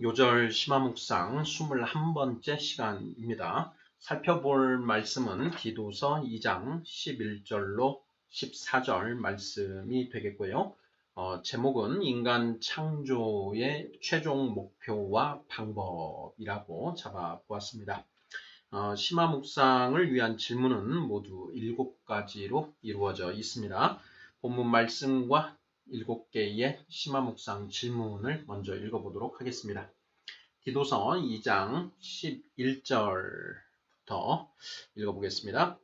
요절 심화묵상 21번째 시간입니다. 살펴볼 말씀은 디도서 2장 11절로 14절 말씀이 되겠고요. 제목은 인간 창조의 최종 목표와 방법이라고 잡아보았습니다. 심화묵상을 위한 질문은 모두 7가지로 이루어져 있습니다. 본문 말씀과 7개의 심화묵상 질문을 먼저 읽어보도록 하겠습니다. 디도서 2장 11절부터 읽어보겠습니다.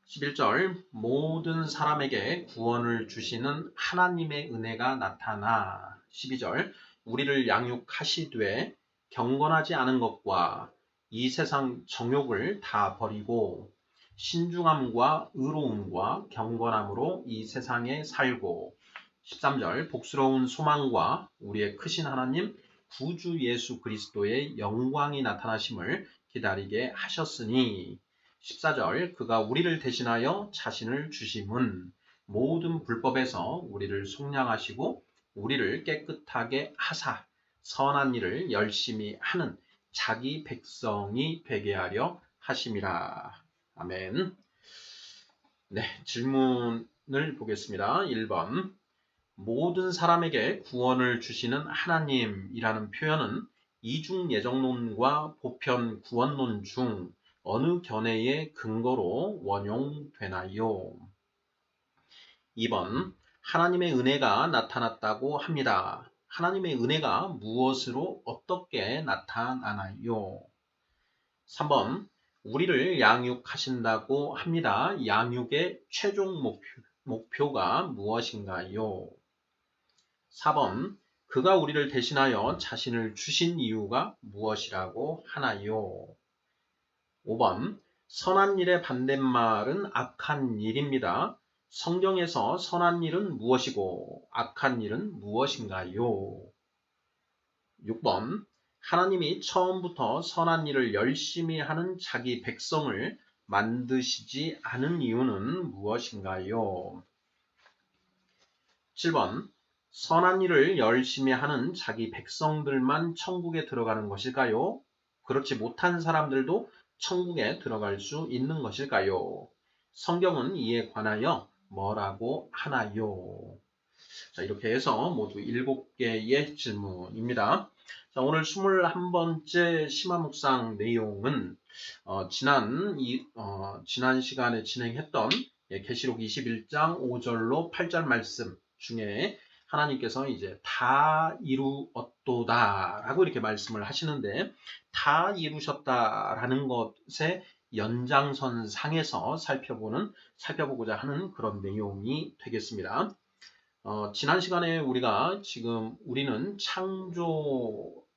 11절 모든 사람에게 구원을 주시는 하나님의 은혜가 나타나 12절 우리를 양육하시되 경건하지 않은 것과 이 세상 정욕을 다 버리고 신중함과 의로움과 경건함으로 이 세상에 살고 13절 복스러운 소망과 우리의 크신 하나님 구주 예수 그리스도의 영광이 나타나심을 기다리게 하셨으니 14절 그가 우리를 대신하여 자신을 주심은 모든 불법에서 우리를 속량하시고 우리를 깨끗하게 하사 선한 일을 열심히 하는 자기 백성이 되게 하려 하심이라. 아멘. 네, 질문을 보겠습니다. 1번 모든 사람에게 구원을 주시는 하나님이라는 표현은 이중 예정론과 보편 구원론 중 어느 견해의 근거로 원용되나요? 2번 하나님의 은혜가 나타났다고 합니다. 하나님의 은혜가 무엇으로 어떻게 나타나나요? 3번 우리를 양육하신다고 합니다. 양육의 최종 목표가 무엇인가요? 4번 그가 우리를 대신하여 자신을 주신 이유가 무엇이라고 하나요? 5번 선한 일의 반대말은 악한 일입니다. 성경에서 선한 일은 무엇이고 악한 일은 무엇인가요? 6번 하나님이 처음부터 선한 일을 열심히 하는 자기 백성을 만드시지 않은 이유는 무엇인가요? 7번 선한 일을 열심히 하는 자기 백성들만 천국에 들어가는 것일까요? 그렇지 못한 사람들도 천국에 들어갈 수 있는 것일까요? 성경은 이에 관하여 뭐라고 하나요? 자, 이렇게 해서 모두 7개의 질문입니다. 자, 오늘 21번째 심화묵상 내용은 지난 시간에 진행했던 계시록 21장 5절로 8절 말씀 중에 하나님께서 이제 다 이루었도다라고 이렇게 말씀을 하시는데 다 이루셨다라는 것의 연장선상에서 살펴보고자 하는 그런 내용이 되겠습니다. 지난 시간에 우리는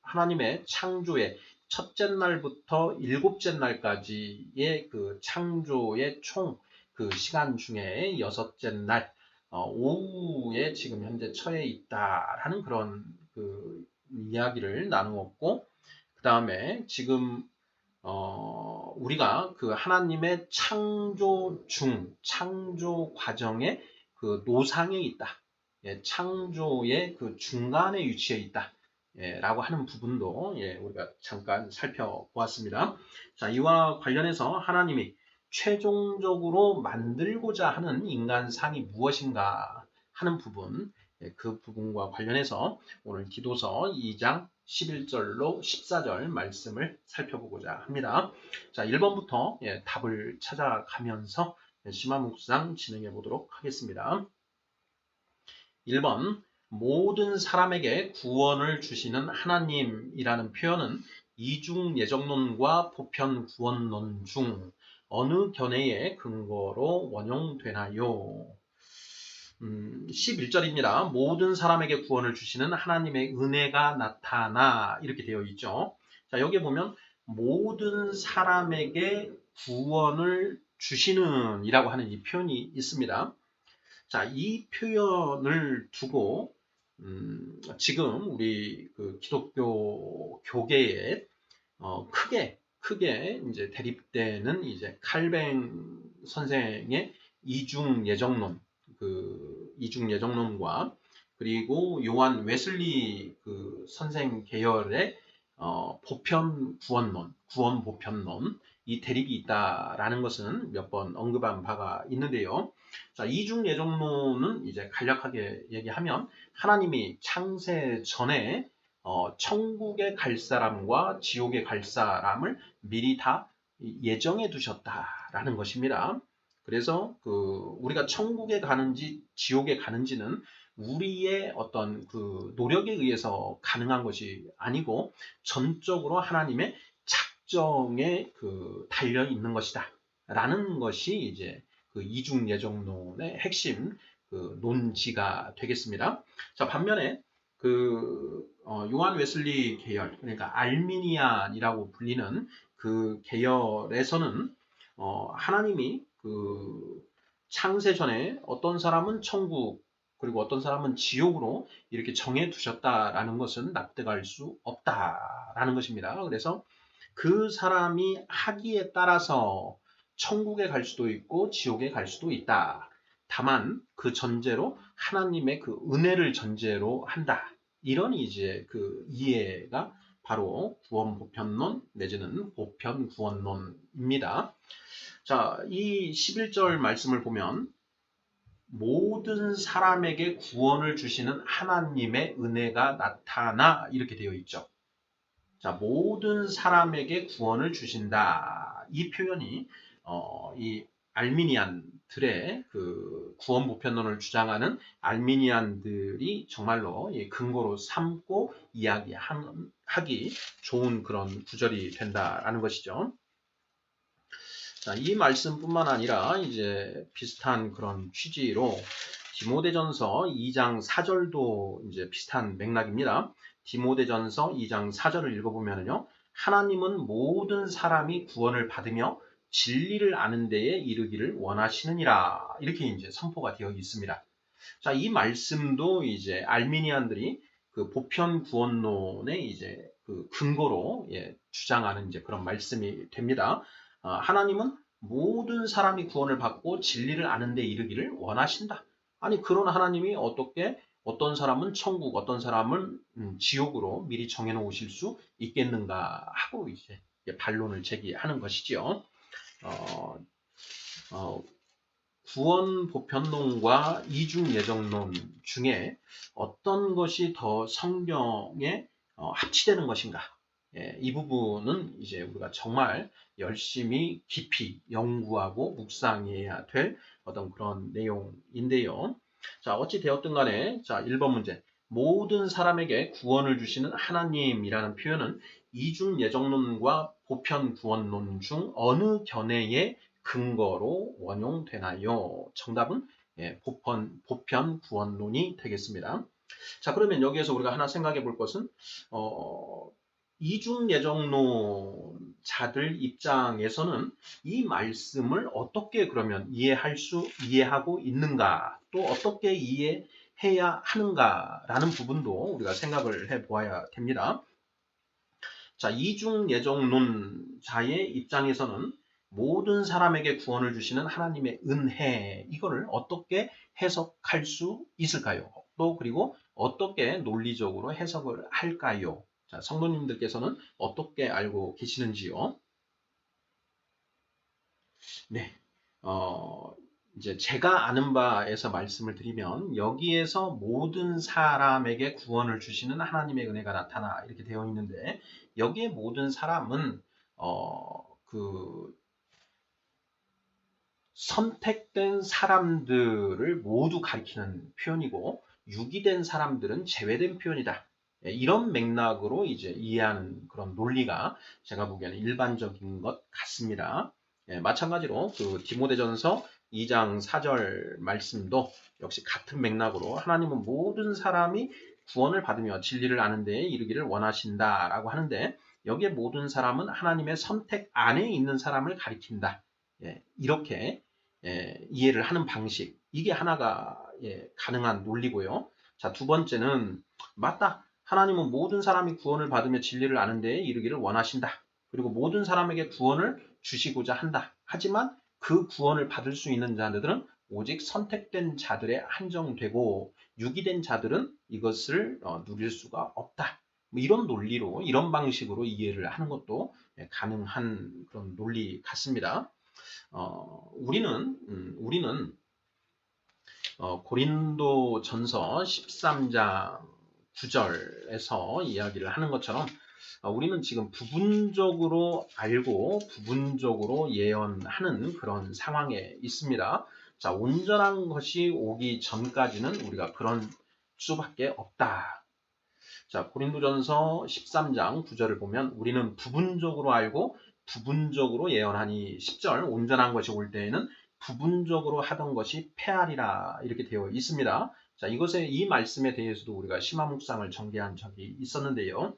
하나님의 창조의 첫째 날부터 일곱째 날까지의 그 창조의 총 그 시간 중에 여섯째 날, 오후에 지금 현재 처해 있다라는 그런 그 이야기를 나누었고, 그 다음에 지금 우리가 그 하나님의 창조 과정의 그 노상에 있다. 창조의 그 중간에 위치해 있다. 라고 하는 부분도 우리가 잠깐 살펴보았습니다. 자, 이와 관련해서 하나님이 최종적으로 만들고자 하는 인간상이 무엇인가 하는 부분, 그 부분과 관련해서 오늘 디도서 2장 11절로 14절 말씀을 살펴보고자 합니다. 자, 1번부터 답을 찾아가면서 심화묵상 진행해 보도록 하겠습니다. 1번 모든 사람에게 구원을 주시는 하나님이라는 표현은 이중 예정론과 보편 구원론 중 어느 견해의 근거로 원용되나요? 11절입니다. 모든 사람에게 구원을 주시는 하나님의 은혜가 나타나 이렇게 되어 있죠. 자, 여기 보면 모든 사람에게 구원을 주시는 이라고 하는 이 표현이 있습니다. 자, 이 표현을 두고 지금 우리 그 기독교 교계에 크게 이제 대립되는 이제 칼뱅 선생의 이중 예정론과 그리고 요한 웨슬리 그 선생 계열의 보편 구원론, 구원 보편론 이 대립이 있다라는 것은 몇 번 언급한 바가 있는데요. 자, 이중 예정론은 이제 간략하게 얘기하면 하나님이 창세 전에 천국에 갈 사람과 지옥에 갈 사람을 미리 다 예정해 두셨다라는 것입니다. 그래서 우리가 천국에 가는지 지옥에 가는지는 우리의 어떤 그 노력에 의해서 가능한 것이 아니고 전적으로 하나님의 작정에 달려 있는 것이다. 라는 것이 이제 그 이중 예정론의 핵심 논지가 되겠습니다. 자, 반면에 요한 웨슬리 계열, 그러니까 알미니안이라고 불리는 그 계열에서는 하나님이 창세 전에 어떤 사람은 천국 그리고 어떤 사람은 지옥으로 이렇게 정해 두셨다라는 것은 납득할 수 없다라는 것입니다. 그래서 그 사람이 하기에 따라서 천국에 갈 수도 있고 지옥에 갈 수도 있다. 다만 그 전제로 하나님의 그 은혜를 전제로 한다. 이런 이제 그 이해가 바로 구원 보편론 내지는 보편 구원론입니다. 자, 이 11절 말씀을 보면 모든 사람에게 구원을 주시는 하나님의 은혜가 나타나 이렇게 되어 있죠. 자, 모든 사람에게 구원을 주신다. 이 표현이 이 알미니안들의 그 구원 보편론을 주장하는 알미니안들이 정말로 근거로 삼고 이야기하기 좋은 그런 구절이 된다라는 것이죠. 자, 이 말씀뿐만 아니라 이제 비슷한 그런 취지로 디모데전서 2장 4절도 이제 비슷한 맥락입니다. 디모데전서 2장 4절을 읽어보면요. 하나님은 모든 사람이 구원을 받으며 진리를 아는 데에 이르기를 원하시느니라. 이렇게 이제 선포가 되어 있습니다. 자, 이 말씀도 이제 알미니안들이 그 보편 구원론의 이제 그 근거로 주장하는 이제 그런 말씀이 됩니다. 하나님은 모든 사람이 구원을 받고 진리를 아는 데 이르기를 원하신다. 아니, 그런 하나님이 어떻게 어떤 사람은 천국, 어떤 사람은 지옥으로 미리 정해놓으실 수 있겠는가 하고 이제 반론을 제기하는 것이지요. 구원 보편론과 이중 예정론 중에 어떤 것이 더 성경에 합치되는 것인가? 이 부분은 이제 우리가 정말 열심히 깊이 연구하고 묵상해야 될 어떤 그런 내용인데요. 자, 어찌 되었든 간에 자, 1번 문제. 모든 사람에게 구원을 주시는 하나님이라는 표현은 이중 예정론과 보편 구원론 중 어느 견해에 근거로 원용되나요? 정답은 보편 구원론이 되겠습니다. 자, 그러면 여기에서 우리가 하나 생각해 볼 것은 이중 예정론자들 입장에서는 이 말씀을 어떻게 그러면 이해하고 있는가, 또 어떻게 이해해야 하는가라는 부분도 우리가 생각을 해 보아야 됩니다. 자, 이중 예정론자의 입장에서는 모든 사람에게 구원을 주시는 하나님의 은혜, 이거를 어떻게 해석할 수 있을까요? 또 그리고 어떻게 논리적으로 해석을 할까요? 자, 성도님들께서는 어떻게 알고 계시는지요? 네. 이제 제가 아는 바에서 말씀을 드리면 여기에서 모든 사람에게 구원을 주시는 하나님의 은혜가 나타나 이렇게 되어 있는데 여기에 모든 사람은 그 선택된 사람들을 모두 가리키는 표현이고 유기된 사람들은 제외된 표현이다. 이런 맥락으로 이제 이해하는 그런 논리가 제가 보기에는 일반적인 것 같습니다. 마찬가지로 그 디모데전서 2장 4절 말씀도 역시 같은 맥락으로 하나님은 모든 사람이 구원을 받으며 진리를 아는 데에 이르기를 원하신다라고 하는데 여기에 모든 사람은 하나님의 선택 안에 있는 사람을 가리킨다. 이렇게 이해를 하는 방식, 이게 하나가 가능한 논리고요. 자, 두 번째는 맞다. 하나님은 모든 사람이 구원을 받으며 진리를 아는 데에 이르기를 원하신다. 그리고 모든 사람에게 구원을 주시고자 한다. 하지만 그 구원을 받을 수 있는 자들은 오직 선택된 자들에 한정되고 유기된 자들은 이것을 누릴 수가 없다. 뭐 이런 논리로, 이런 방식으로 이해를 하는 것도 가능한 그런 논리 같습니다. 우리는 고린도 전서 13장 9절에서 이야기를 하는 것처럼 우리는 지금 부분적으로 알고 부분적으로 예언하는 그런 상황에 있습니다. 자, 온전한 것이 오기 전까지는 우리가 그런 수밖에 없다. 자, 고린도전서 13장 9절을 보면 우리는 부분적으로 알고 부분적으로 예언하니 10절 온전한 것이 올 때에는 부분적으로 하던 것이 패하리라 이렇게 되어 있습니다. 자, 이 말씀에 대해서도 우리가 심화 묵상을 전개한 적이 있었는데요.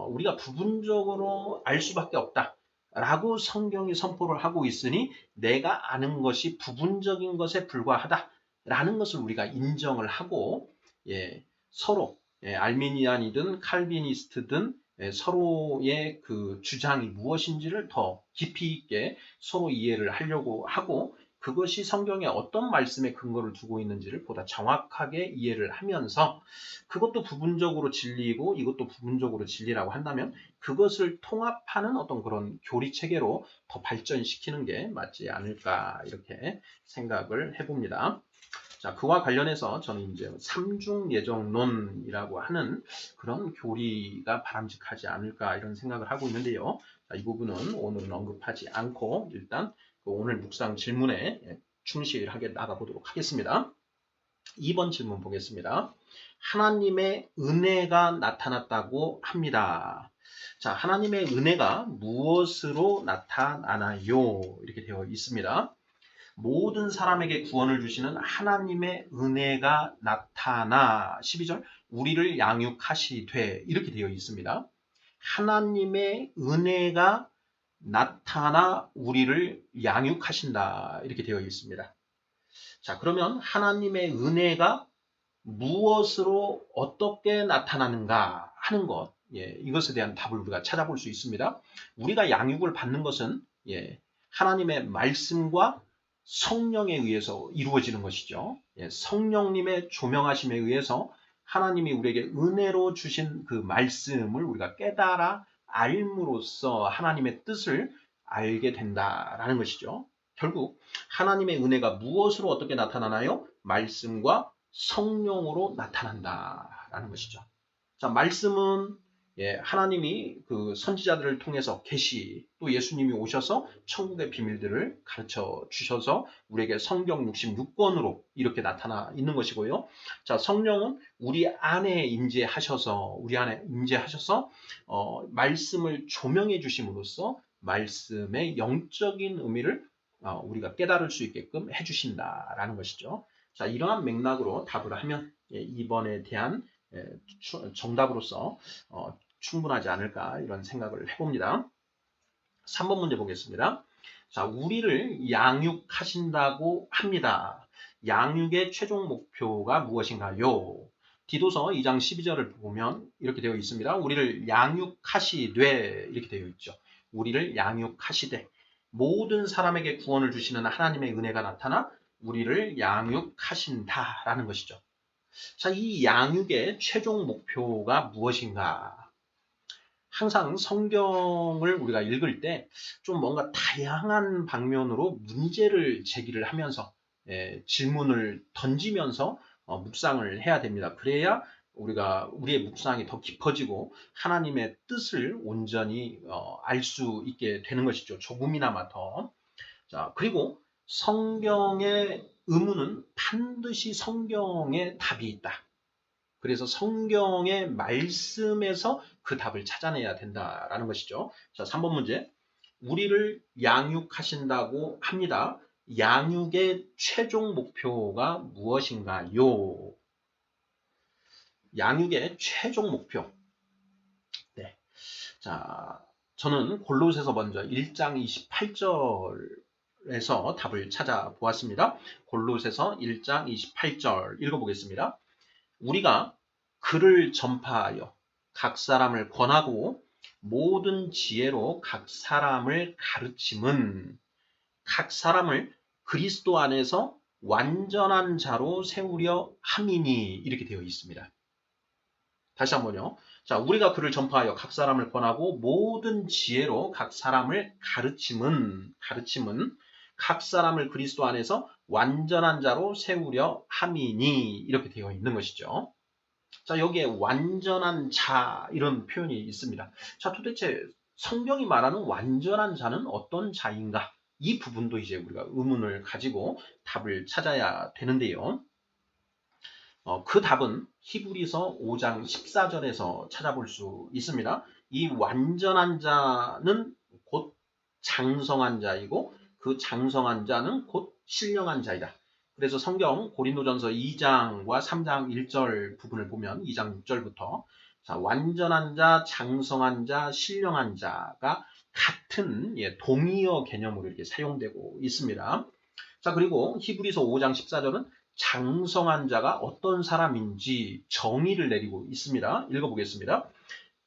우리가 부분적으로 알 수밖에 없다. 라고 성경이 선포를 하고 있으니 내가 아는 것이 부분적인 것에 불과하다. 라는 것을 우리가 인정을 하고 서로 알미니안이든 칼비니스트든 서로의 그 주장이 무엇인지를 더 깊이 있게 서로 이해를 하려고 하고 그것이 성경에 어떤 말씀에 근거를 두고 있는지를 보다 정확하게 이해를 하면서 그것도 부분적으로 진리이고 이것도 부분적으로 진리라고 한다면 그것을 통합하는 어떤 그런 교리 체계로 더 발전시키는 게 맞지 않을까 이렇게 생각을 해봅니다. 자, 그와 관련해서 저는 이제 삼중 예정론이라고 하는 그런 교리가 바람직하지 않을까 이런 생각을 하고 있는데요. 자, 이 부분은 오늘은 언급하지 않고 일단 오늘 묵상 질문에 충실하게 나가보도록 하겠습니다. 2번 질문 보겠습니다. 하나님의 은혜가 나타났다고 합니다. 자, 하나님의 은혜가 무엇으로 나타나나요? 이렇게 되어 있습니다. 모든 사람에게 구원을 주시는 하나님의 은혜가 나타나 12절 우리를 양육하시되 이렇게 되어 있습니다. 하나님의 은혜가 나타나 우리를 양육하신다 이렇게 되어 있습니다. 자, 그러면 하나님의 은혜가 무엇으로 어떻게 나타나는가 하는 것 이것에 대한 답을 우리가 찾아볼 수 있습니다. 우리가 양육을 받는 것은 하나님의 말씀과 성령에 의해서 이루어지는 것이죠. 성령님의 조명하심에 의해서 하나님이 우리에게 은혜로 주신 그 말씀을 우리가 깨달아 알므로써 하나님의 뜻을 알게 된다라는 것이죠. 결국 하나님의 은혜가 무엇으로 어떻게 나타나나요? 말씀과 성령으로 나타난다라는 것이죠. 자, 말씀은 하나님이 그 선지자들을 통해서 계시 또 예수님이 오셔서 천국의 비밀들을 가르쳐 주셔서 우리에게 성경 66권으로 이렇게 나타나 있는 것이고요. 자, 성령은 우리 안에 임재하셔서 말씀을 조명해 주심으로써 말씀의 영적인 의미를 우리가 깨달을 수 있게끔 해주신다라는 것이죠. 자, 이러한 맥락으로 답을 하면 2번에 대한 정답으로서 충분하지 않을까 이런 생각을 해봅니다. 3번 문제 보겠습니다. 자, 우리를 양육하신다고 합니다. 양육의 최종 목표가 무엇인가요? 디도서 2장 12절을 보면 이렇게 되어 있습니다. 우리를 양육하시되 이렇게 되어 있죠. 우리를 양육하시되 모든 사람에게 구원을 주시는 하나님의 은혜가 나타나 우리를 양육하신다라는 것이죠. 자, 이 양육의 최종 목표가 무엇인가? 항상 성경을 우리가 읽을 때 좀 뭔가 다양한 방면으로 문제를 제기를 하면서 질문을 던지면서 묵상을 해야 됩니다. 그래야 우리의 묵상이 더 깊어지고 하나님의 뜻을 온전히 알 수 있게 되는 것이죠. 조금이나마 더. 자, 그리고 성경의 의무는 반드시 성경에 답이 있다. 그래서 성경의 말씀에서 그 답을 찾아내야 된다라는 것이죠. 자, 3번 문제. 우리를 양육하신다고 합니다. 양육의 최종 목표가 무엇인가요? 양육의 최종 목표. 네. 자, 저는 골로새서 먼저 1장 28절에서 답을 찾아보았습니다. 골로새서 1장 28절 읽어보겠습니다. 우리가 그를 전파하여 각 사람을 권하고 모든 지혜로 각 사람을 가르침은 각 사람을 그리스도 안에서 완전한 자로 세우려 함이니 이렇게 되어 있습니다. 다시 한번요. 자, 우리가 그를 전파하여 각 사람을 권하고 모든 지혜로 각 사람을 가르침은 각 사람을 그리스도 안에서 완전한 자로 세우려 함이니 이렇게 되어 있는 것이죠. 자, 여기에 완전한 자 이런 표현이 있습니다. 자, 도대체 성경이 말하는 완전한 자는 어떤 자인가? 이 부분도 이제 우리가 의문을 가지고 답을 찾아야 되는데요. 그 답은 히브리서 5장 14절에서 찾아볼 수 있습니다. 이 완전한 자는 곧 장성한 자이고 그 장성한 자는 곧 신령한 자이다. 그래서 성경 고린도전서 2장과 3장 1절 부분을 보면 2장 6절부터 자, 완전한 자, 장성한 자, 신령한 자가 같은 동의어 개념으로 이렇게 사용되고 있습니다. 자, 그리고 히브리서 5장 14절은 장성한 자가 어떤 사람인지 정의를 내리고 있습니다. 읽어보겠습니다.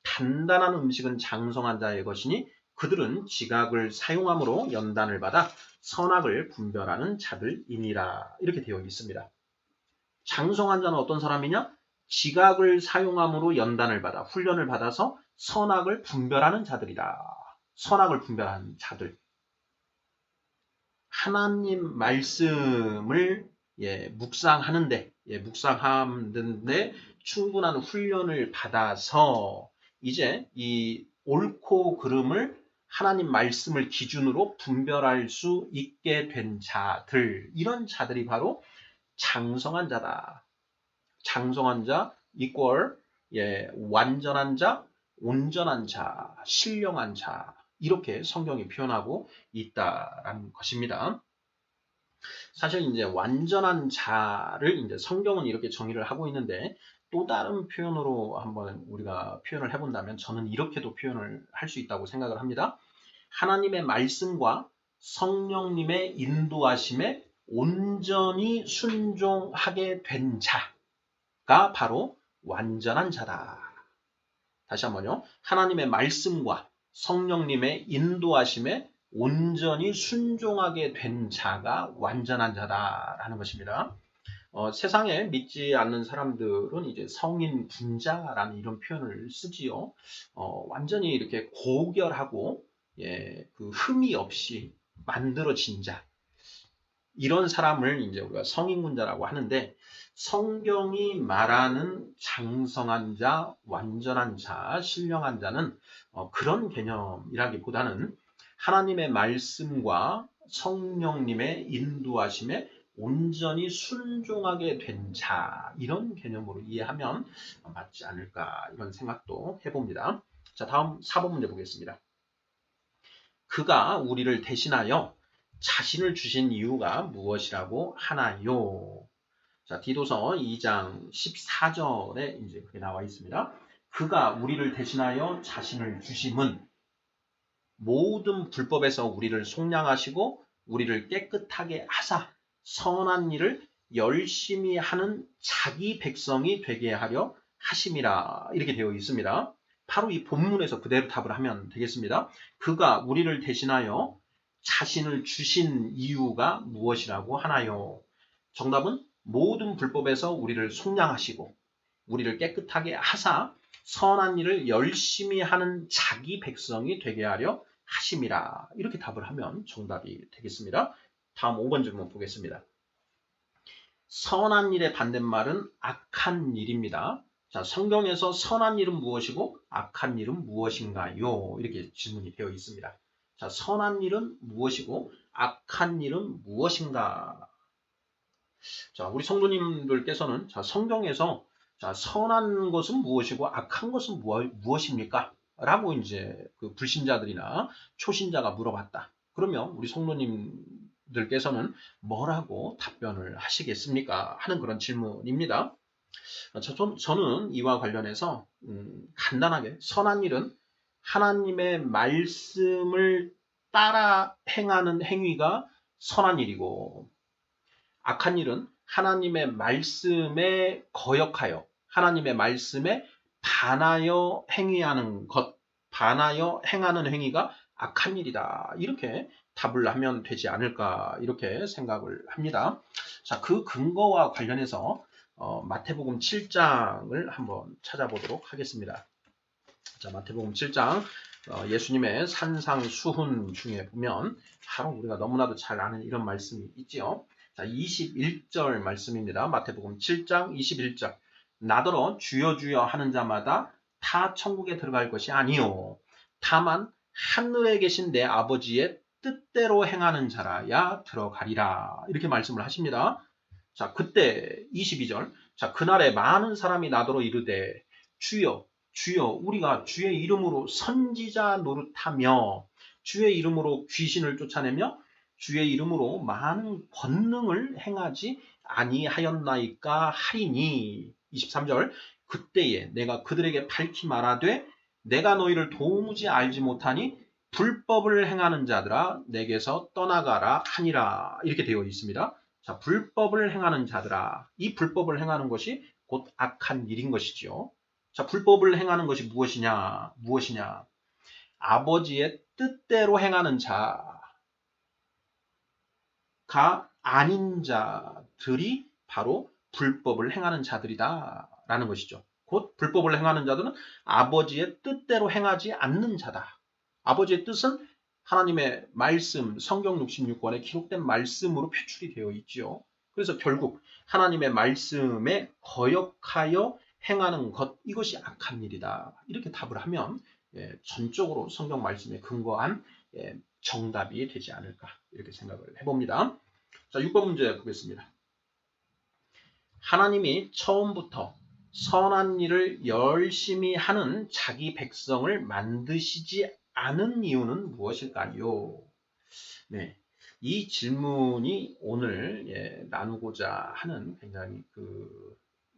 단단한 음식은 장성한 자의 것이니 그들은 지각을 사용함으로 연단을 받아 선악을 분별하는 자들이니라. 이렇게 되어 있습니다. 장성한 자는 어떤 사람이냐? 지각을 사용함으로 연단을 받아 훈련을 받아서 선악을 분별하는 자들이다. 선악을 분별하는 자들. 하나님 말씀을 묵상하는데 충분한 훈련을 받아서 이제 이 옳고 그름을 하나님 말씀을 기준으로 분별할 수 있게 된 자들, 이런 자들이 바로 장성한 자다. 장성한 자 이퀄 완전한 자, 온전한 자, 신령한 자, 이렇게 성경이 표현하고 있다라는 것입니다. 사실 이제 완전한 자를 이제 성경은 이렇게 정의를 하고 있는데 또 다른 표현으로 한번 우리가 표현을 해본다면 저는 이렇게도 표현을 할 수 있다고 생각을 합니다. 하나님의 말씀과 성령님의 인도하심에 온전히 순종하게 된 자가 바로 완전한 자다. 다시 한번요. 하나님의 말씀과 성령님의 인도하심에 온전히 순종하게 된 자가 완전한 자다라는 것입니다. 세상에 믿지 않는 사람들은 이제 성인 군자라는 이런 표현을 쓰지요. 완전히 이렇게 고결하고 그 흠이 없이 만들어진 자. 이런 사람을 이제 우리가 성인군자라고 하는데 성경이 말하는 장성한 자, 완전한 자, 신령한 자는 그런 개념이라기보다는 하나님의 말씀과 성령님의 인도하심에 온전히 순종하게 된 자, 이런 개념으로 이해하면 맞지 않을까 이런 생각도 해봅니다. 자, 다음 4번 문제 보겠습니다. 그가 우리를 대신하여 자신을 주신 이유가 무엇이라고 하나요? 자, 디도서 2장 14절에 이제 그게 나와 있습니다. 그가 우리를 대신하여 자신을 주심은 모든 불법에서 우리를 속량하시고 우리를 깨끗하게 하사 선한 일을 열심히 하는 자기 백성이 되게 하려 하심이라 이렇게 되어 있습니다. 바로 이 본문에서 그대로 답을 하면 되겠습니다. 그가 우리를 대신하여 자신을 주신 이유가 무엇이라고 하나요? 정답은 모든 불법에서 우리를 속량하시고 우리를 깨끗하게 하사 선한 일을 열심히 하는 자기 백성이 되게 하려 하심이라. 이렇게 답을 하면 정답이 되겠습니다. 다음 5번 질문 보겠습니다. 선한 일의 반대말은 악한 일입니다. 자, 성경에서 선한 일은 무엇이고 악한 일은 무엇인가요? 이렇게 질문이 되어 있습니다. 자, 선한 일은 무엇이고 악한 일은 무엇인가? 자, 우리 성도님들께서는 자, 성경에서 자, 선한 것은 무엇이고 악한 것은 무엇입니까? 라고 이제 그 불신자들이나 초신자가 물어봤다. 그러면 우리 성도님들께서는 뭐라고 답변을 하시겠습니까? 하는 그런 질문입니다. 저는 이와 관련해서 간단하게 선한 일은 하나님의 말씀을 따라 행하는 행위가 선한 일이고 악한 일은 하나님의 말씀에 거역하여 하나님의 말씀에 반하여 행하는 행위가 악한 일이다. 이렇게 답을 하면 되지 않을까 이렇게 생각을 합니다. 자, 그 근거와 관련해서 마태복음 7장을 한번 찾아보도록 하겠습니다. 자, 마태복음 7장 예수님의 산상수훈 중에 보면 바로 우리가 너무나도 잘 아는 이런 말씀이 있지요. 자, 21절 말씀입니다. 마태복음 7장 21절. 나더러 주여 주여 하는 자마다 다 천국에 들어갈 것이 아니요 다만 하늘에 계신 내 아버지의 뜻대로 행하는 자라야 들어가리라. 이렇게 말씀을 하십니다. 자, 그때 22절. 자, 그날에 많은 사람이 나더러 이르되 주여 주여 우리가 주의 이름으로 선지자 노릇하며 주의 이름으로 귀신을 쫓아내며 주의 이름으로 많은 권능을 행하지 아니하였나이까 하리니. 23절. 그때에 내가 그들에게 밝히 말하되 내가 너희를 도무지 알지 못하니 불법을 행하는 자들아 내게서 떠나가라 하니라. 이렇게 되어 있습니다. 자, 불법을 행하는 자들아. 이 불법을 행하는 것이 곧 악한 일인 것이지요. 자, 불법을 행하는 것이 무엇이냐? 아버지의 뜻대로 행하는 자가 아닌 자들이 바로 불법을 행하는 자들이다. 라는 것이죠. 곧 불법을 행하는 자들은 아버지의 뜻대로 행하지 않는 자다. 아버지의 뜻은 하나님의 말씀, 성경 66권에 기록된 말씀으로 표출이 되어 있지요. 그래서 결국 하나님의 말씀에 거역하여 행하는 것, 이것이 악한 일이다. 이렇게 답을 하면 전적으로 성경 말씀에 근거한 정답이 되지 않을까 이렇게 생각을 해봅니다. 자, 6번 문제 보겠습니다. 하나님이 처음부터 선한 일을 열심히 하는 자기 백성을 만드시지 않은 이유는 무엇일까요? 네, 이 질문이 오늘 나누고자 하는 굉장히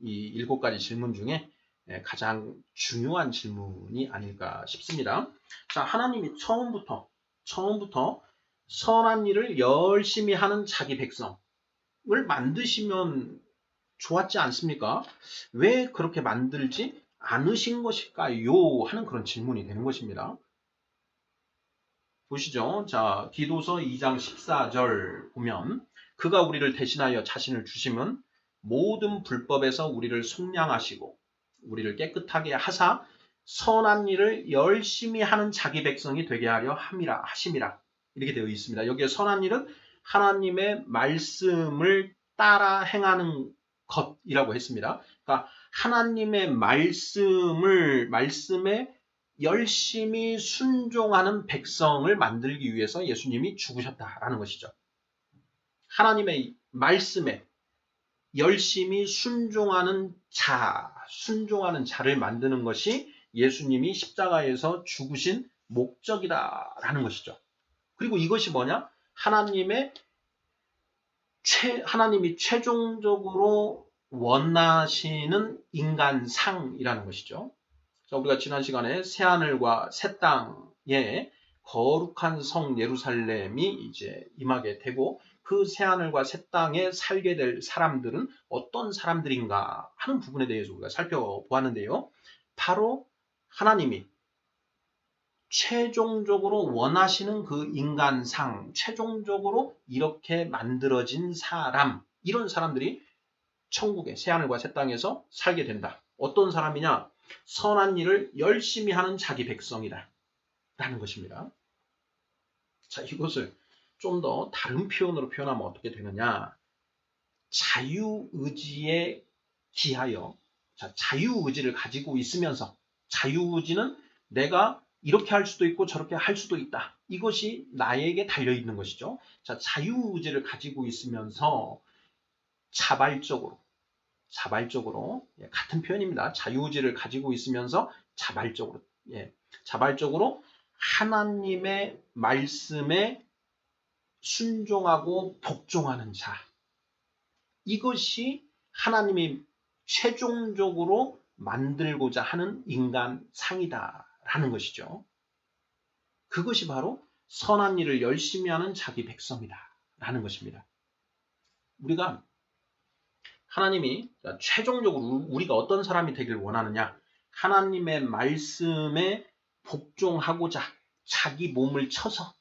이 7가지 질문 중에 가장 중요한 질문이 아닐까 싶습니다. 자, 하나님이 처음부터 선한 일을 열심히 하는 자기 백성을 만드시면 좋았지 않습니까? 왜 그렇게 만들지 않으신 것일까요? 하는 그런 질문이 되는 것입니다. 보시죠. 자, 디도서 2장 14절 보면 그가 우리를 대신하여 자신을 주심은 모든 불법에서 우리를 속량하시고 우리를 깨끗하게 하사 선한 일을 열심히 하는 자기 백성이 되게 하려 하심이라. 이렇게 되어 있습니다. 여기에 선한 일은 하나님의 말씀을 따라 행하는 것이라고 했습니다. 그러니까 하나님의 말씀에 열심히 순종하는 백성을 만들기 위해서 예수님이 죽으셨다라는 것이죠. 하나님의 말씀에 열심히 순종하는 자를 만드는 것이 예수님이 십자가에서 죽으신 목적이다라는 것이죠. 그리고 이것이 뭐냐? 하나님이 최종적으로 원하시는 인간상이라는 것이죠. 자, 우리가 지난 시간에 새하늘과 새 땅에 거룩한 성 예루살렘이 이제 임하게 되고 그 새하늘과 새 땅에 살게 될 사람들은 어떤 사람들인가 하는 부분에 대해서 우리가 살펴보았는데요. 바로 하나님이 최종적으로 원하시는 그 인간상, 최종적으로 이렇게 만들어진 사람, 이런 사람들이 천국의 새하늘과 새 땅에서 살게 된다. 어떤 사람이냐? 선한 일을 열심히 하는 자기 백성이다. 라는 것입니다. 자, 이것을 좀 더 다른 표현으로 표현하면 어떻게 되느냐? 자유의지에 기하여, 자, 자유의지를 가지고 있으면서, 자유의지는 내가 이렇게 할 수도 있고 저렇게 할 수도 있다. 이것이 나에게 달려있는 것이죠. 자, 자유의지를 가지고 있으면서 자발적으로 같은 표현입니다. 자유의지를 가지고 있으면서 자발적으로 하나님의 말씀에 순종하고 복종하는 자. 이것이 하나님이 최종적으로 만들고자 하는 인간상이다라는 것이죠. 그것이 바로 선한 일을 열심히 하는 자기 백성이다라는 것입니다. 우리가 하나님이 최종적으로 우리가 어떤 사람이 되길 원하느냐? 하나님의 말씀에 복종하고자 자기 몸을 쳐서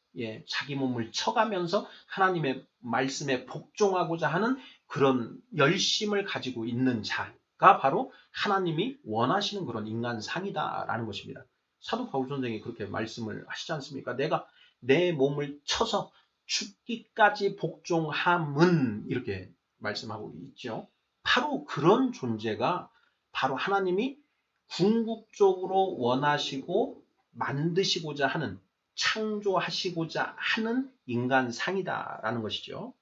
자기 몸을 쳐가면서 하나님의 말씀에 복종하고자 하는 그런 열심을 가지고 있는 자가 바로 하나님이 원하시는 그런 인간상이다라는 것입니다. 사도 바울 선생이 그렇게 말씀을 하시지 않습니까? 내가 내 몸을 쳐서 죽기까지 복종함은 이렇게 말씀하고 있죠. 바로 그런 존재가 바로 하나님이 궁극적으로 원하시고 만드시고자 하는 창조하시고자 하는 인간상이다라는 것이죠.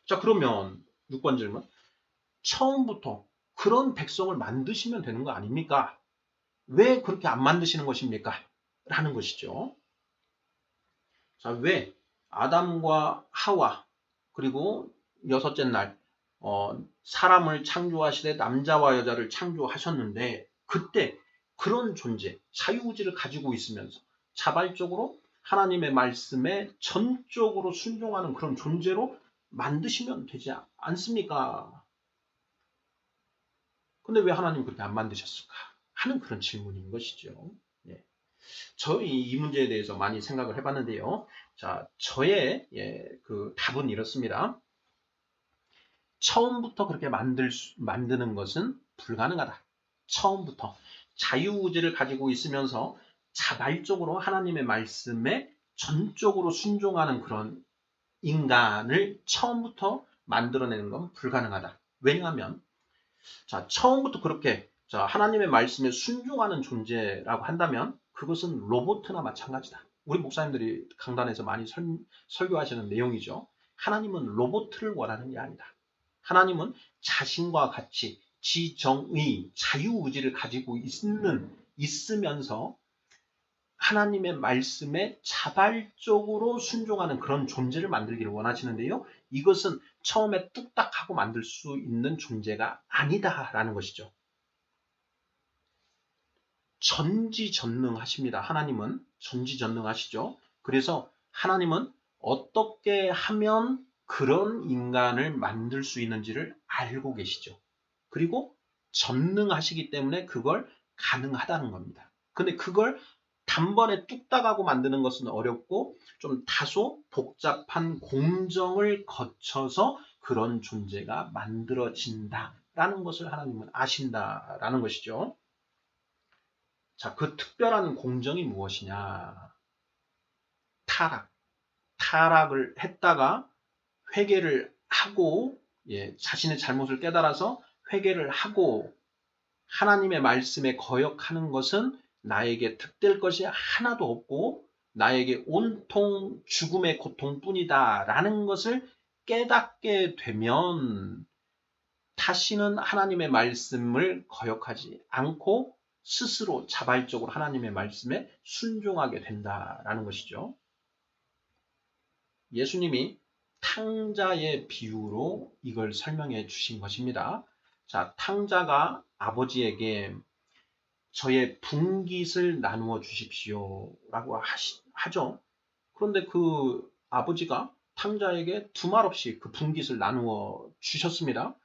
자, 그러면 6번 질문. 처음부터 그런 백성을 만드시면 되는 거 아닙니까? 왜 그렇게 안 만드시는 것입니까? 라는 것이죠. 자, 왜 아담과 하와 그리고 여섯째 날 사람을 창조하시되 남자와 여자를 창조하셨는데 그때 그런 존재, 자유의지를 가지고 있으면서 자발적으로 하나님의 말씀에 전적으로 순종하는 그런 존재로 만드시면 되지 않습니까? 근데 왜 하나님 그렇게 안 만드셨을까? 하는 그런 질문인 것이죠. 예. 저희 이 문제에 대해서 많이 생각을 해봤는데요. 자, 저의 그 답은 이렇습니다. 처음부터 그렇게 만드는 것은 불가능하다. 처음부터 자유의지를 가지고 있으면서 자발적으로 하나님의 말씀에 전적으로 순종하는 그런 인간을 처음부터 만들어내는 건 불가능하다. 왜냐하면 자, 처음부터 그렇게 하나님의 말씀에 순종하는 존재라고 한다면 그것은 로봇이나 마찬가지다. 우리 목사님들이 강단에서 많이 설교하시는 내용이죠. 하나님은 로봇을 원하는 게 아니다. 하나님은 자신과 같이 지정의, 자유의지를 가지고 있으면서 하나님의 말씀에 자발적으로 순종하는 그런 존재를 만들기를 원하시는데요. 이것은 처음에 뚝딱하고 만들 수 있는 존재가 아니다라는 것이죠. 전지전능하십니다. 하나님은 전지전능하시죠. 그래서 하나님은 어떻게 하면 그런 인간을 만들 수 있는지를 알고 계시죠. 그리고 전능하시기 때문에 그걸 가능하다는 겁니다. 근데 그걸 단번에 뚝딱하고 만드는 것은 어렵고 좀 다소 복잡한 공정을 거쳐서 그런 존재가 만들어진다라는 것을 하나님은 아신다라는 것이죠. 자, 그 특별한 공정이 무엇이냐? 타락을 했다가 회개를 하고 자신의 잘못을 깨달아서 회개를 하고 하나님의 말씀에 거역하는 것은 나에게 득될 것이 하나도 없고 나에게 온통 죽음의 고통뿐이다 라는 것을 깨닫게 되면 다시는 하나님의 말씀을 거역하지 않고 스스로 자발적으로 하나님의 말씀에 순종하게 된다라는 것이죠. 예수님이 탕자의 비유로 이걸 설명해 주신 것입니다. 자, 탕자가 아버지에게 저의 분깃을 나누어 주십시오 라고 하죠. 그런데 그 아버지가 탕자에게 두말 없이 그 분깃을 나누어 주셨습니다.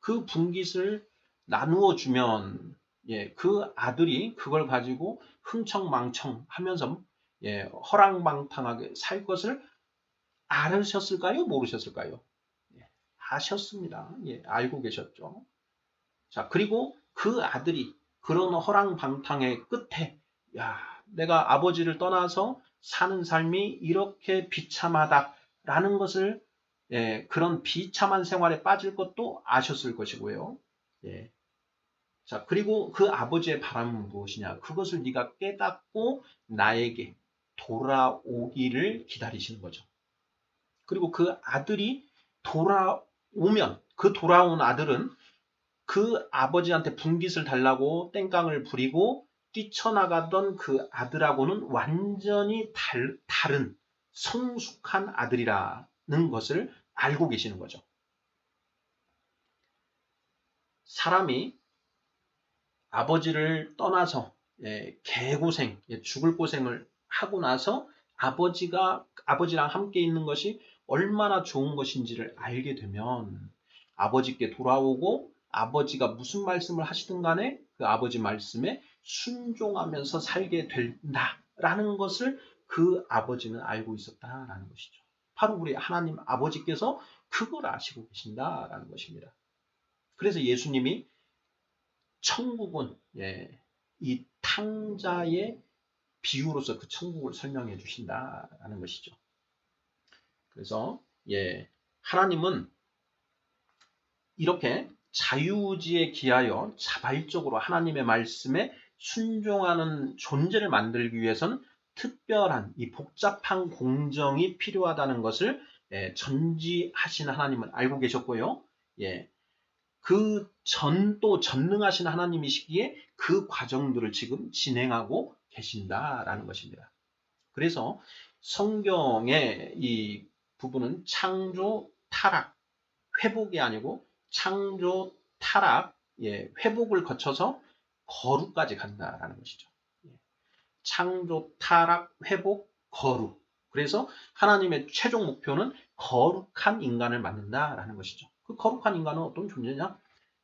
그 분깃을 나누어 주면 그 아들이 그걸 가지고 흥청망청 하면서 허랑방탕하게 살 것을 알으셨을까요? 모르셨을까요? 아셨습니다. 알고 계셨죠. 자, 그리고 그 아들이 그런 허랑방탕의 끝에 내가 아버지를 떠나서 사는 삶이 이렇게 비참하다라는 것을 그런 비참한 생활에 빠질 것도 아셨을 것이고요. 자, 그리고 그 아버지의 바람은 무엇이냐? 그것을 네가 깨닫고 나에게 돌아오기를 기다리시는 거죠. 그리고 그 아들이 돌아오면 그 돌아온 아들은 그 아버지한테 분깃을 달라고 땡깡을 부리고 뛰쳐나가던 그 아들하고는 완전히 다른 성숙한 아들이라는 것을 알고 계시는 거죠. 사람이 아버지를 떠나서 개고생, 죽을 고생을 하고 나서 아버지랑 함께 있는 것이 얼마나 좋은 것인지를 알게 되면 아버지께 돌아오고 아버지가 무슨 말씀을 하시든 간에 그 아버지 말씀에 순종하면서 살게 된다 라는 것을 그 아버지는 알고 있었다라는 것이죠. 바로 우리 하나님 아버지께서 그걸 아시고 계신다라는 것입니다. 그래서 예수님이 천국은 이 탕자의 비유로서 그 천국을 설명해 주신다라는 것이죠. 그래서 하나님은 이렇게 자유의지에 기하여 자발적으로 하나님의 말씀에 순종하는 존재를 만들기 위해서는 특별한 이 복잡한 공정이 필요하다는 것을 전지하신 하나님은 알고 계셨고요. 그 또 전능하신 하나님이시기에 그 과정들을 지금 진행하고 계신다라는 것입니다. 그래서 성경의 이 부분은 창조, 타락, 회복이 아니고 창조, 타락, 회복을 거쳐서 거룩까지 간다라는 것이죠. 창조, 타락, 회복, 거룩. 그래서 하나님의 최종 목표는 거룩한 인간을 만든다라는 것이죠. 그 거룩한 인간은 어떤 존재냐?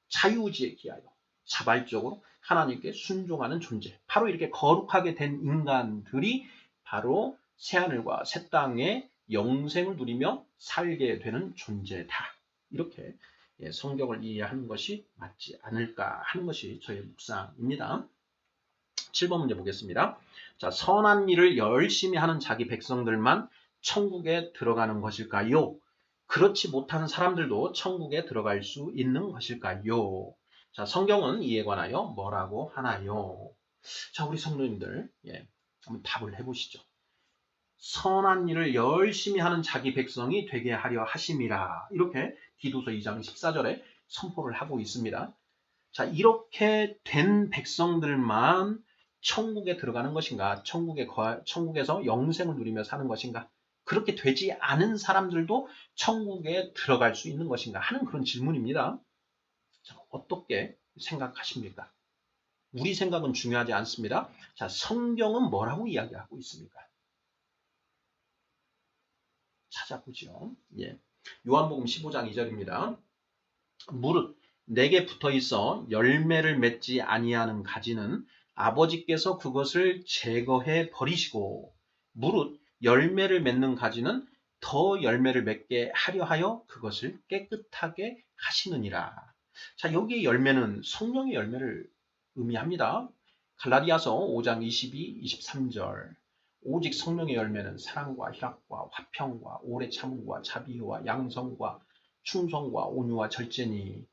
자유의지에 기하여 자발적으로 하나님께 순종하는 존재. 바로 이렇게 거룩하게 된 인간들이 바로 새하늘과 새 땅의 영생을 누리며 살게 되는 존재다. 이렇게 성경을 이해하는 것이 맞지 않을까 하는 것이 저의 묵상입니다. 7번 문제 보겠습니다. 자, 선한 일을 열심히 하는 자기 백성들만 천국에 들어가는 것일까요? 그렇지 못한 사람들도 천국에 들어갈 수 있는 것일까요? 자, 성경은 이에 관하여 뭐라고 하나요? 자, 우리 성도님들, 한번 답을 해보시죠. 선한 일을 열심히 하는 자기 백성이 되게 하려 하심이라. 이렇게 디도서 2장 14절에 선포를 하고 있습니다. 자, 이렇게 된 백성들만 천국에 들어가는 것인가? 천국에서 영생을 누리며 사는 것인가? 그렇게 되지 않은 사람들도 천국에 들어갈 수 있는 것인가? 하는 그런 질문입니다. 자, 어떻게 생각하십니까? 우리 생각은 중요하지 않습니다. 자, 성경은 뭐라고 이야기하고 있습니까? 찾아보죠. 요한복음 15장 2절입니다. 무릇 내게 붙어 있어 열매를 맺지 아니하는 가지는 아버지께서 그것을 제거해 버리시고 무릇 열매를 맺는 가지는 더 열매를 맺게 하려 하여 그것을 깨끗하게 하시느니라. 자, 여기에 열매는 성령의 열매를 의미합니다. 갈라디아서 5장 22, 23절. 오직 성령의 열매는 사랑과 희락과 화평과 오래 참음과 자비와 양성과 충성과 온유와 절제니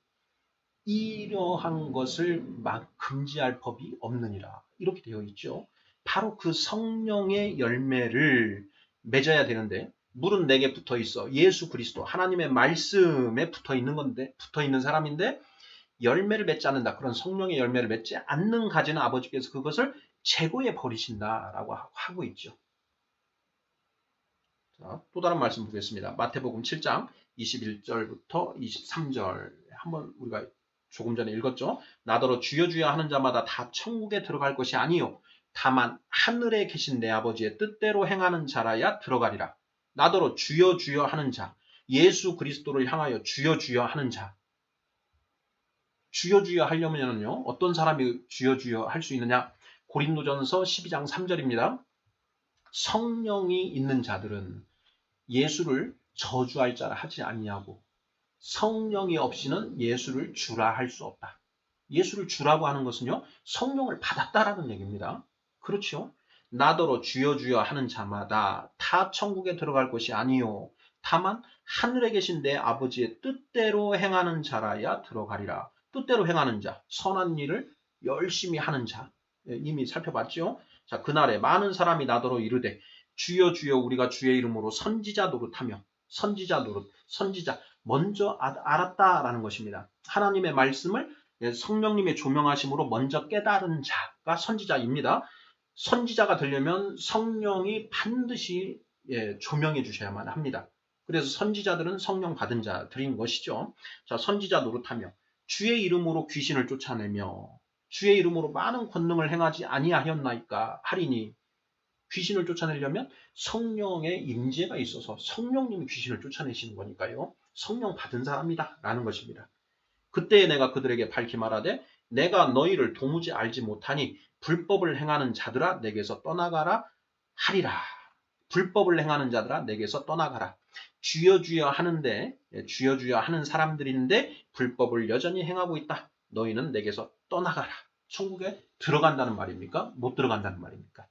이러한 것을 막 금지할 법이 없느니라. 이렇게 되어 있죠. 바로 그 성령의 열매를 맺어야 되는데 물은 내게 붙어 있어. 예수 그리스도 하나님의 말씀에 붙어 있는 건데 붙어 있는 사람인데 열매를 맺지 않는다. 그런 성령의 열매를 맺지 않는 가지는 아버지께서 그것을 제거해 버리신다라고 하고 있죠. 자, 또 다른 말씀 보겠습니다. 마태복음 7장 21절부터 23절 한번 우리가 조금 전에 읽었죠. 나더러 주여 주여 하는 자마다 다 천국에 들어갈 것이 아니요 다만 하늘에 계신 내 아버지의 뜻대로 행하는 자라야 들어가리라. 나더러 주여 주여 하는 자, 예수 그리스도를 향하여 주여 주여 하는 자. 주여 주여 하려면요 어떤 사람이 주여 주여 할 수 있느냐? 고린도전서 12장 3절입니다. 성령이 있는 자들은 예수를 저주할 자라 하지 아니하고 성령이 없이는 예수를 주라 할 수 없다. 예수를 주라고 하는 것은요. 성령을 받았다라는 얘기입니다. 그렇죠? 나더러 주여 주여 하는 자마다 다 천국에 들어갈 것이 아니요. 다만 하늘에 계신 내 아버지의 뜻대로 행하는 자라야 들어가리라. 뜻대로 행하는 자, 선한 일을 열심히 하는 자. 이미 살펴봤죠? 자, 그날에 많은 사람이 나더러 이르되 주여 주여 우리가 주의 이름으로 선지자 노릇하며 선지자 먼저 알았다라는 것입니다. 하나님의 말씀을 성령님의 조명하심으로 먼저 깨달은 자가 선지자입니다. 선지자가 되려면 성령이 반드시 조명해 주셔야만 합니다. 그래서 선지자들은 성령 받은 자들인 것이죠. 자, 선지자 노릇하며 주의 이름으로 귀신을 쫓아내며 주의 이름으로 많은 권능을 행하지 아니하였나이까 하리니 귀신을 쫓아내려면 성령의 임재가 있어서 성령님이 귀신을 쫓아내시는 거니까요. 성령 받은 사람이다 라는 것입니다. 그때 내가 그들에게 밝히 말하되 내가 너희를 도무지 알지 못하니 불법을 행하는 자들아 내게서 떠나가라 하리라. 불법을 행하는 자들아 내게서 떠나가라. 주여 주여 하는데 주여 주여 하는 사람들인데 불법을 여전히 행하고 있다. 너희는 내게서 떠나가라. 천국에 들어간다는 말입니까? 못 들어간다는 말입니까?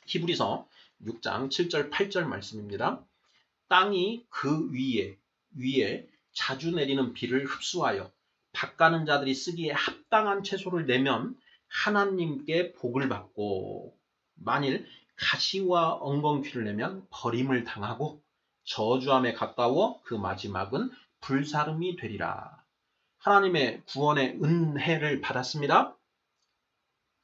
히브리서 6장 7절 8절 말씀입니다. 땅이 그 위에 자주 내리는 비를 흡수하여 밭가는 자들이 쓰기에 합당한 채소를 내면 하나님께 복을 받고, 만일 가시와 엉겅퀴를 내면 버림을 당하고 저주함에 가까워 그 마지막은 불사름이 되리라. 하나님의 구원의 은혜를 받았습니다.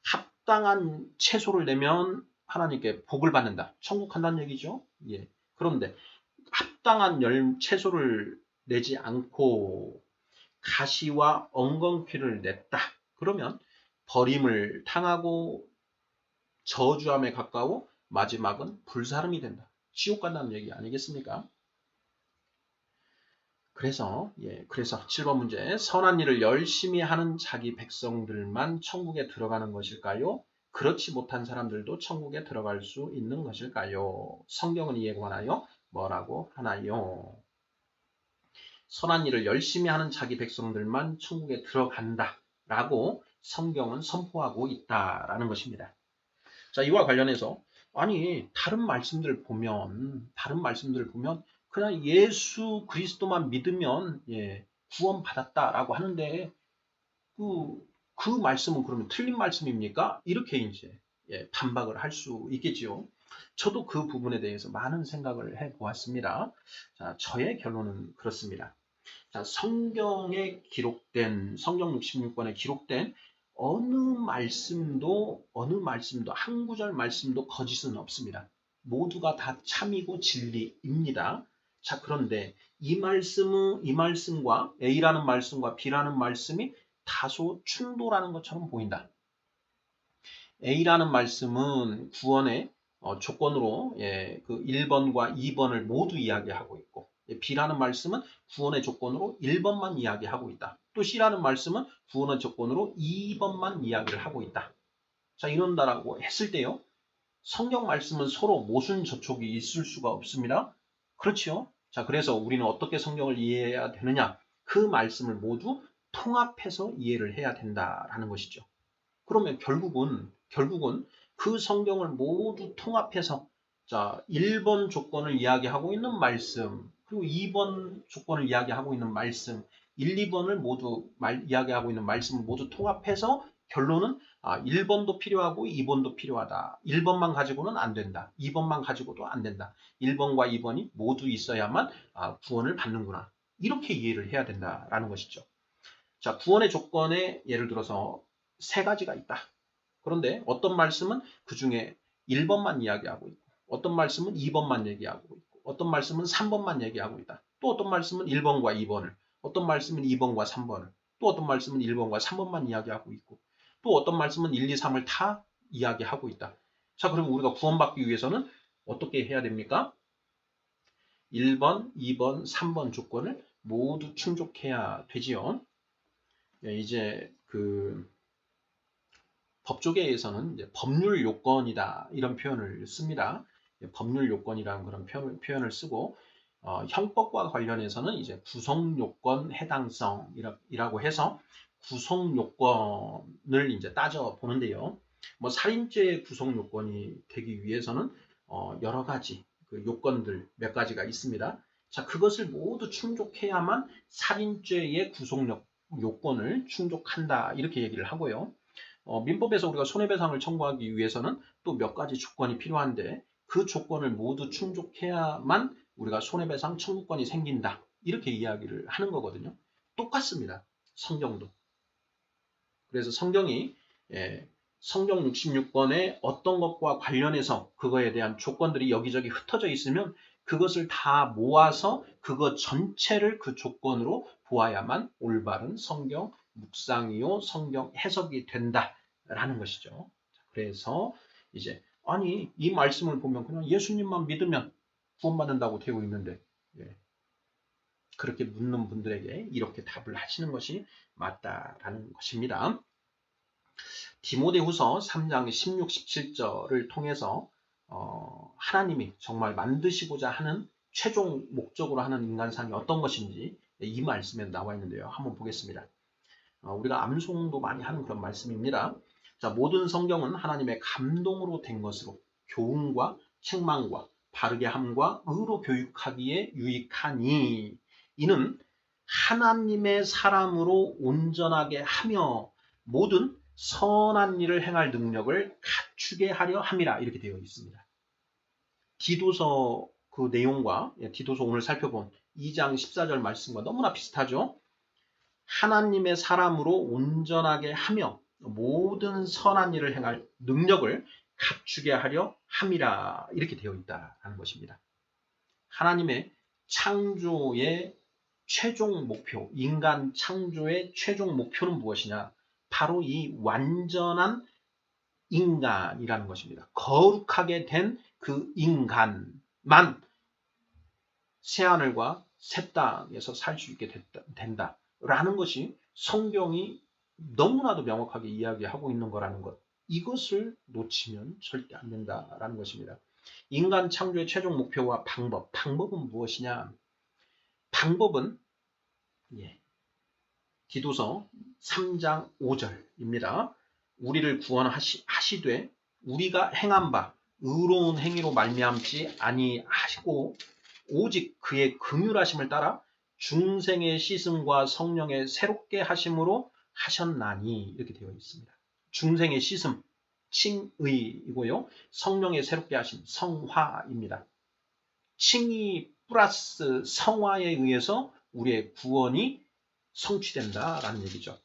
합당한 채소를 내면 하나님께 복을 받는다. 천국 간다는 얘기죠. 예. 그런데 합당한 채소를 내지 않고 가시와 엉겅퀴를 냈다. 그러면 버림을 당하고 저주함에 가까워 마지막은 불사름이 된다. 지옥 간다는 얘기 아니겠습니까? 그래서 7번 문제, 선한 일을 열심히 하는 자기 백성들만 천국에 들어가는 것일까요? 그렇지 못한 사람들도 천국에 들어갈 수 있는 것일까요? 성경은 이에 관하여 뭐라고 하나요? 선한 일을 열심히 하는 자기 백성들만 천국에 들어간다 라고 성경은 선포하고 있다라는 것입니다. 자, 이와 관련해서 다른 말씀들을 보면 그냥 예수 그리스도만 믿으면 구원받았다라고 하는데 그 말씀은 그러면 틀린 말씀입니까? 이렇게 이제 반박을 할 수 있겠지요. 저도 그 부분에 대해서 많은 생각을 해보았습니다. 자, 저의 결론은 그렇습니다. 자, 성경 66권에 기록된 어느 말씀도 한 구절 말씀도 거짓은 없습니다. 모두가 다 참이고 진리입니다. 자, 그런데 이 말씀과 A라는 말씀과 B라는 말씀이 다소 충돌하는 것처럼 보인다. A라는 말씀은 구원의 조건으로 그 1번과 2번을 모두 이야기하고 있고, B라는 말씀은 구원의 조건으로 1번만 이야기하고 있다. 또 C라는 말씀은 구원의 조건으로 2번만 이야기를 하고 있다. 자, 이런다라고 했을 때요, 성경 말씀은 서로 모순저촉이 있을 수가 없습니다. 그렇죠? 자, 그래서 우리는 어떻게 성경을 이해해야 되느냐? 그 말씀을 모두 통합해서 이해를 해야 된다라는 것이죠. 그러면 결국은 그 성경을 모두 통합해서, 자, 1번 조건을 이야기하고 있는 말씀, 그리고 2번 조건을 이야기하고 있는 말씀, 1, 2번을 모두 이야기하고 있는 말씀을 모두 통합해서 결론은 1번도 필요하고 2번도 필요하다. 1번만 가지고는 안 된다. 2번만 가지고도 안 된다. 1번과 2번이 모두 있어야만 구원을 받는구나. 이렇게 이해를 해야 된다라는 것이죠. 자, 구원의 조건에 예를 들어서 세 가지가 있다. 그런데 어떤 말씀은 그 중에 1번만 이야기하고 있고, 어떤 말씀은 2번만 얘기하고 있고, 어떤 말씀은 3번만 얘기하고 있다. 또 어떤 말씀은 1번과 2번을, 어떤 말씀은 2번과 3번을, 또 어떤 말씀은 1번과 3번만 이야기하고 있고, 또 어떤 말씀은 1, 2, 3을 다 이야기하고 있다. 자, 그러면 우리가 구원받기 위해서는 어떻게 해야 됩니까? 1번, 2번, 3번 조건을 모두 충족해야 되지요. 이제 법조계에서는 이제 법률 요건이다 이런 표현을 씁니다. 법률 요건이라는 그런 표현을 쓰고, 형법과 관련해서는 이제 구성 요건 해당성이라고 해서 구성 요건을 이제 따져 보는데요. 뭐 살인죄 구성 요건이 되기 위해서는 여러 가지 그 요건들 몇 가지가 있습니다. 자, 그것을 모두 충족해야만 살인죄의 구속 요건을 충족한다 이렇게 얘기를 하고요. 민법에서 우리가 손해배상을 청구하기 위해서는 또 몇 가지 조건이 필요한데 그 조건을 모두 충족해야만 우리가 손해배상 청구권이 생긴다. 이렇게 이야기를 하는 거거든요. 똑같습니다. 성경도. 그래서 성경이 성경 66권에 어떤 것과 관련해서 그거에 대한 조건들이 여기저기 흩어져 있으면 그것을 다 모아서 그것 전체를 그 조건으로 보아야만 올바른 성경 묵상이요 성경 해석이 된다라는 것이죠. 그래서 이제 이 말씀을 보면 그냥 예수님만 믿으면 구원받는다고 되어 있는데 그렇게 묻는 분들에게 이렇게 답을 하시는 것이 맞다라는 것입니다. 디모데후서 3장 16, 17절을 통해서 하나님이 정말 만드시고자 하는 최종 목적으로 하는 인간상이 어떤 것인지 이 말씀에 나와 있는데요. 한번 보겠습니다. 우리가 암송도 많이 하는 그런 말씀입니다. 자, 모든 성경은 하나님의 감동으로 된 것으로 교훈과 책망과 바르게 함과 의로 교육하기에 유익하니 이는 하나님의 사람으로 온전하게 하며 모든 선한 일을 행할 능력을 갖추게 하려 함이라 이렇게 되어 있습니다. 디도서 그 내용과 디도서 오늘 살펴본 2장 14절 말씀과 너무나 비슷하죠. 하나님의 사람으로 온전하게 하며 모든 선한 일을 행할 능력을 갖추게 하려 함이라 이렇게 되어 있다는 것입니다. 하나님의 창조의 최종 목표, 인간 창조의 최종 목표는 무엇이냐? 바로 이 완전한 인간이라는 것입니다. 거룩하게 된 그 인간만 새하늘과 새 땅에서 살 수 있게 된다라는 것이 성경이 너무나도 명확하게 이야기하고 있는 거라는 것. 이것을 놓치면 절대 안 된다라는 것입니다. 인간 창조의 최종 목표와 방법은 무엇이냐? 방법은 디도서 3장 5절입니다. 우리를 구원하시되 우리가 행한 바 의로운 행위로 말미암지 아니하시고 오직 그의 긍휼하심을 따라 중생의 씻음과 성령의 새롭게 하심으로 하셨나니 이렇게 되어 있습니다. 중생의 씻음, 칭의이고요. 성령의 새롭게 하심, 성화입니다. 칭의 플러스 성화에 의해서 우리의 구원이 성취된다라는 얘기죠.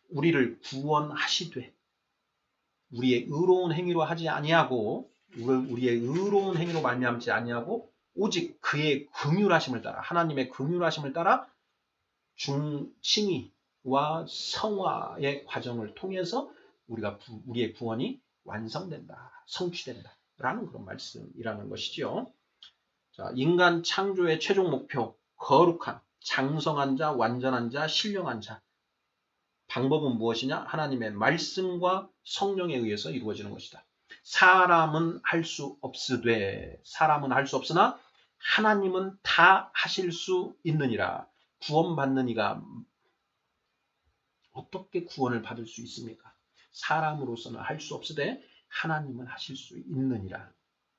우리를 구원하시되 우리의 의로운 행위로 하지 아니하고 우리의 의로운 행위로 말미암지 아니하고 오직 그의 긍휼하심을 따라 하나님의 긍휼하심을 따라 칭의와 성화의 과정을 통해서 우리의 구원이 완성된다, 성취된다라는 그런 말씀이라는 것이지요. 자, 인간 창조의 최종 목표, 거룩한, 장성한 자, 완전한 자, 신령한 자. 방법은 무엇이냐? 하나님의 말씀과 성령에 의해서 이루어지는 것이다. 사람은 할 수 없으나 하나님은 다 하실 수 있느니라. 구원받는 이가 어떻게 구원을 받을 수 있습니까? 사람으로서는 할 수 없으되 하나님은 하실 수 있느니라.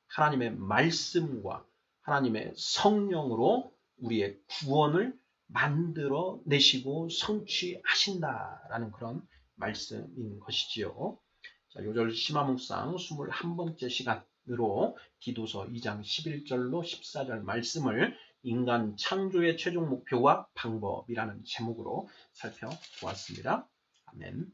하나님의 말씀과 하나님의 성령으로 우리의 구원을 만들어 내시고 성취하신다라는 그런 말씀인 것이지요. 자, 요절 심화묵상 21번째 시간으로 디도서 2장 11절로 14절 말씀을 인간 창조의 최종 목표와 방법이라는 제목으로 살펴보았습니다. 아멘.